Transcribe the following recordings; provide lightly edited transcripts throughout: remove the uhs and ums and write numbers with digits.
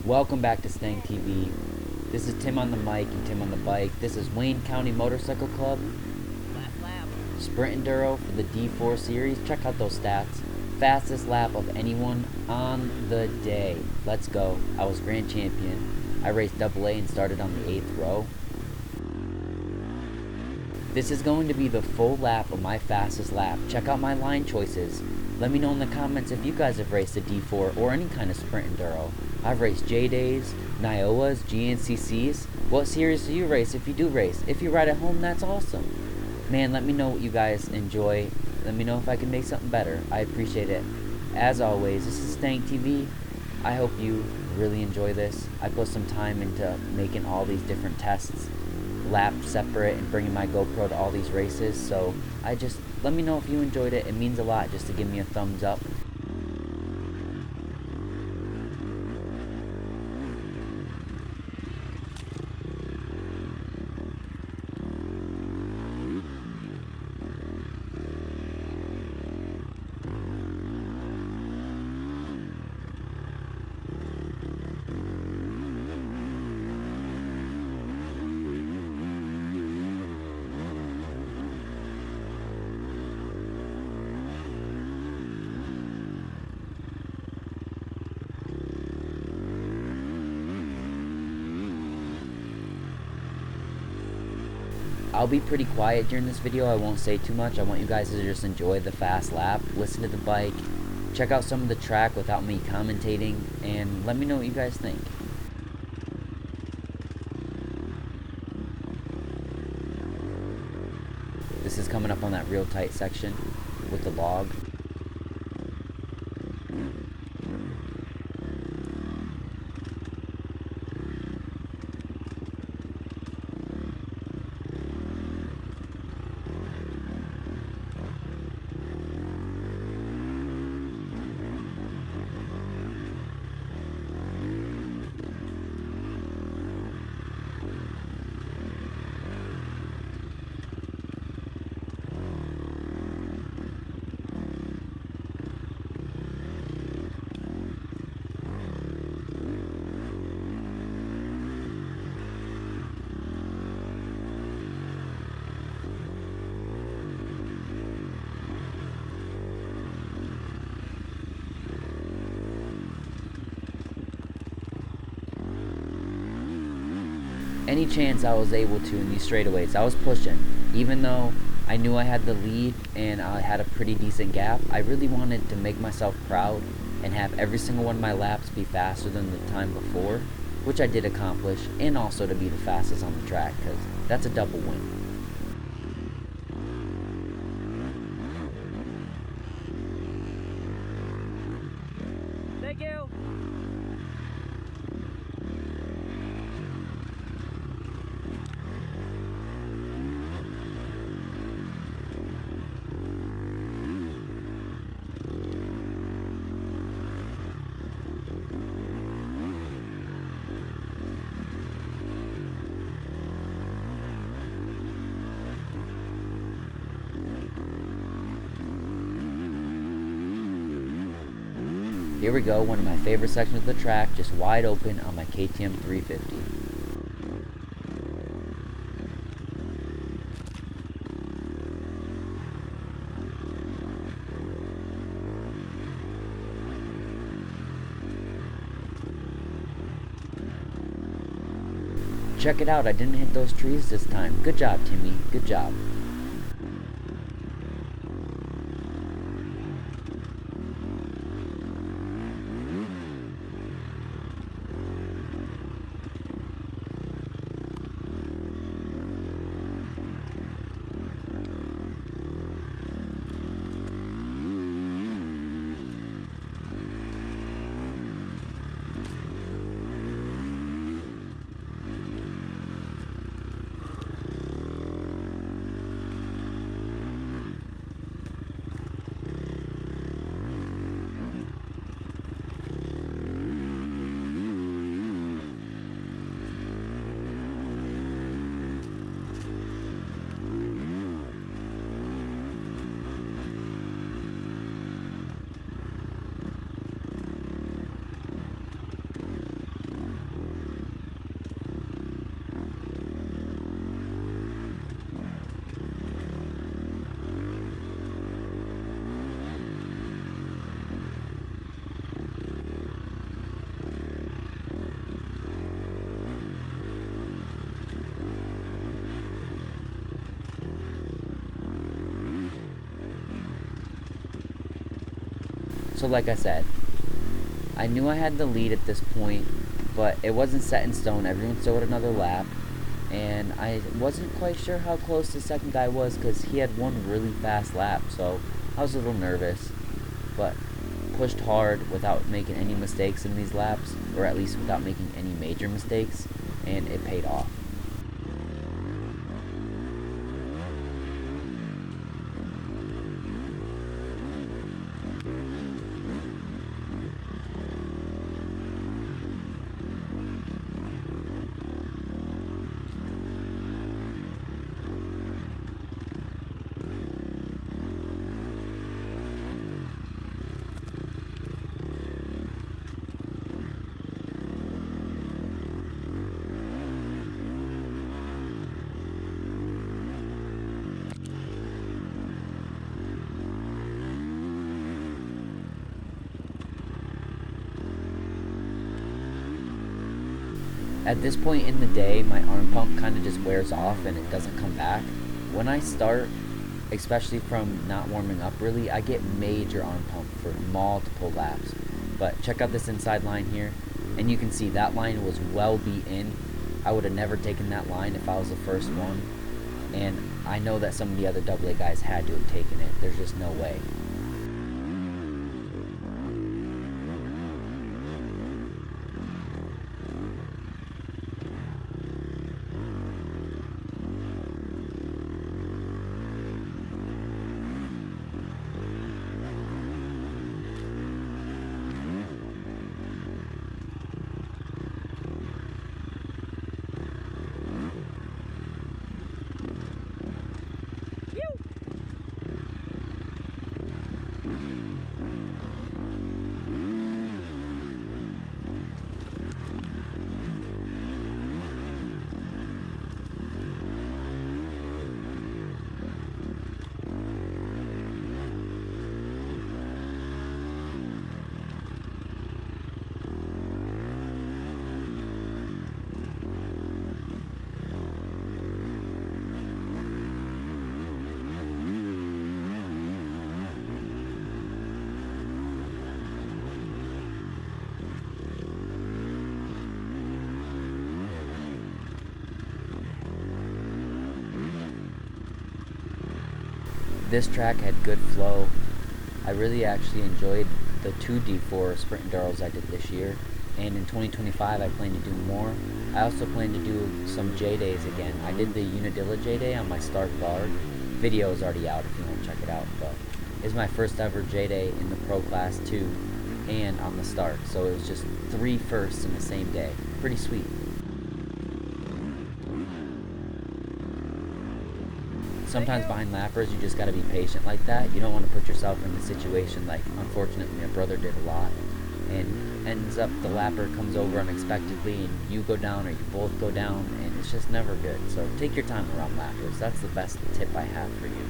Welcome back to Stang TV. This is Tim on the mic and Tim on the bike. This is Wayne County Motorcycle Club. Last lap. Sprint Enduro for the D4 series. Check out those stats. Fastest lap of anyone on the day. Let's go. I was grand champion. I raced AA and started on the 8th row. This is going to be the full lap of my fastest lap. Check out my line choices. Let me know in the comments if you guys have raced a D4 or any kind of Sprint Enduro. I've raced J-Days, Niowas, GNCCs. What series do you race if you do race? If you ride at home, that's awesome. Man, let me know what you guys enjoy. Let me know if I can make something better. I appreciate it. As always, this is Stang TV. I hope you really enjoy this. I put some time into making all these different tests, laps separate, and bringing my GoPro to all these races. So let me know if you enjoyed it. It means a lot just to give me a thumbs up. I'll be pretty quiet during this video. I won't say too much. I want you guys to just enjoy the fast lap, listen to the bike, check out some of the track without me commentating, and let me know what you guys think. This is coming up on that real tight section with the log. Any chance I was able to in these straightaways, I was pushing. Even though I knew I had the lead and I had a pretty decent gap, I really wanted to make myself proud and have every single one of my laps be faster than the time before, which I did accomplish, and also to be the fastest on the track, because that's a double win. Thank you. Here we go, one of my favorite sections of the track, just wide open on my KTM 350. Check it out, I didn't hit those trees this time. Good job, Timmy. Good job. So like I said, I knew I had the lead at this point, but it wasn't set in stone. Everyone still had another lap, and I wasn't quite sure how close the second guy was because he had one really fast lap, so I was a little nervous, but pushed hard without making any mistakes in these laps, or at least without making any major mistakes, and it paid off. At this point in the day, my arm pump kind of just wears off and it doesn't come back. When I start, especially from not warming up really, I get major arm pump for multiple laps. But check out this inside line here, and you can see that line was well beat in. I would have never taken that line if I was the first one, and I know that some of the other AA guys had to have taken it. There's just no way. This track had good flow. I really actually enjoyed the 2 D4 sprint enduros I did this year, and in 2025 I plan to do more. I also plan to do some J days again. I did the Unadilla J day on my start guard. Video is already out if you want to check it out, but it's my first ever J day in the Pro Class 2 and on the start, so it was just 3 firsts in the same day. Pretty sweet. Sometimes behind lappers, you just got to be patient like that. You don't want to put yourself in a situation like, unfortunately, my brother did a lot, and ends up the lapper comes over unexpectedly, and you go down or you both go down, and it's just never good. So take your time around lappers. That's the best tip I have for you.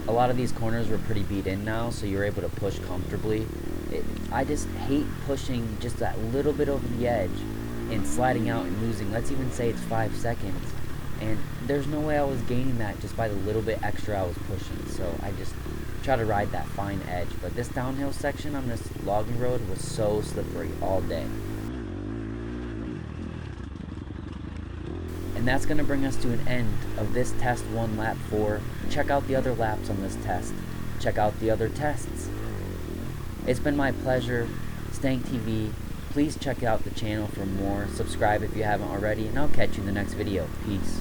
A lot of these corners were pretty beat in now, so you're able to push comfortably. I just hate pushing just that little bit over the edge and sliding out and losing. Let's even say it's 5 seconds. And there's no way I was gaining that just by the little bit extra I was pushing. So I just try to ride that fine edge. But this downhill section on this logging road was so slippery all day. And that's going to bring us to an end of this test 1 lap 4. Check out the other laps on this test. Check out the other tests. It's been my pleasure. Stank TV. Please check out the channel for more. Subscribe if you haven't already, and I'll catch you in the next video. Peace.